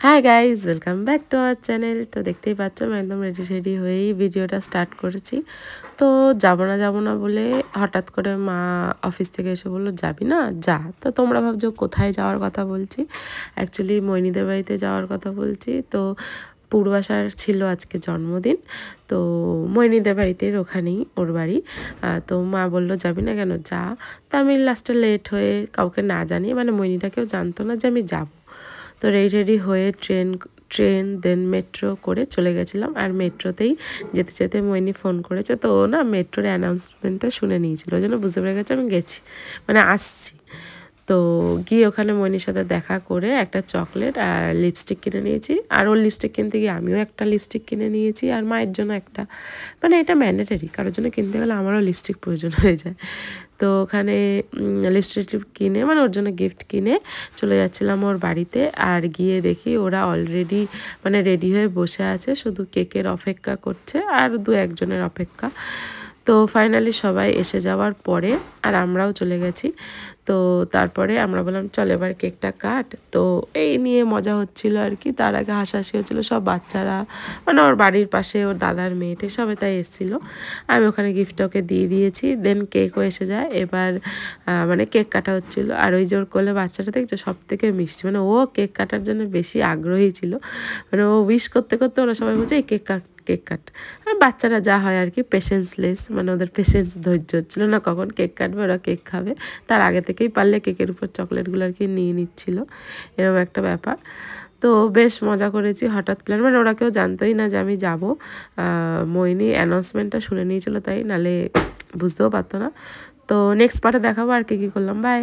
Hi guys, welcome back to our channel. তো দেখতেই পাচ্ছ আমি একদম রেডি হয়েই ভিডিওটা স্টার্ট করেছি। তো যাবো না বলে হঠাৎ করে মা অফিস থেকে এসে বললো যাবি না, যা। তো তোমরা ভাবছো কোথায় যাওয়ার কথা বলছি, অ্যাকচুয়ালি মৈনিদের বাড়িতে যাওয়ার কথা বলছি। তো পূর্বাশার ছিল আজকে জন্মদিন, তো মৈনিদের বাড়িতে ওখানেই ওর বাড়ি। তো মা বললো যাবি না কেন, যা। তো আমি লাস্টে লেট হয়ে কাউকে না জানিয়ে, মানে মৈনিটা কেউ জানতো না যে আমি যাবো। তো রেডি হয়ে ট্রেন দেন মেট্রো করে চলে গেছিলাম। আর মেট্রোতেই যেতে যেতে মৈনি ফোন করেছে, তো ও না মেট্রোর অ্যানাউন্সমেন্টটা শুনে নিয়েছিল, ওই জন্য বুঝতে পেরে গেছে আমি গেছি, মানে আসছি। তো গিয়ে ওখানে মৈনির সাথে দেখা করে একটা চকলেট আর লিপস্টিক কিনে নিয়েছি। আর ওর লিপস্টিক কিনতে গিয়ে আমিও একটা লিপস্টিক কিনে নিয়েছি, আর মায়ের জন্য একটা, মানে এটা ম্যান্ডেটারি, কারোর জন্য কিনতে গেলে আমারও লিপস্টিক প্রয়োজন হয়ে যায়। তো ওখানে লিপস্টিক কিনে, মানে ওর জন্য গিফট কিনে চলে যাচ্ছিলাম ওর বাড়িতে। আর গিয়ে দেখি ওরা অলরেডি মানে রেডি হয়ে বসে আছে, শুধু কেকের অপেক্ষা করছে আর দু একজনের অপেক্ষা। তো ফাইনালি সবাই এসে যাওয়ার পরে আর আমরাও চলে গেছি। তো তারপরে আমরা বললাম চল এবার কেকটা কাট। তো এই নিয়ে মজা হচ্ছিল আর কি। তার আগে হাসাহাসি হচ্ছিলো, সব বাচ্চারা, মানে ওর বাড়ির পাশে ওর দাদার মেয়েটে সবাই তাই এসেছিলো। আমি ওখানে গিফটটা ওকে দিয়ে দিয়েছি, দেন কেকও এসে যায়। এবার মানে কেক কাটা হচ্ছিলো। আর ওই যে ওর কোলে বাচ্চাটা দেখছো, সব থেকে মিষ্টি, মানে ও কেক কাটার জন্য বেশি আগ্রহী ছিল। মানে ও উইশ করতে করতে ওরা সবাই বলছে এই কেক কাট। বাচ্চারা যা হয় আর কি, পেশেন্সলেস, মানে ওদের ধৈর্য হচ্ছিলো না কখন কেক কাটবে, ওরা কেক খাবে। তার আগে থেকেই পারলে কেকের উপর চকলেটগুলো আর কি নিয়ে নিচ্ছিল, এরকম একটা ব্যাপার। তো বেশ মজা করেছি, হঠাৎ প্ল্যান, মানে ওরা কেউ জানতোই না যে আমি যাবো। মৈনি অ্যানাউন্সমেন্টটা শুনে নিয়েছিল তাই, নালে বুঝতেও পারতো না। তো নেক্সট পার্টে দেখাবো আর কি করলাম। বাই।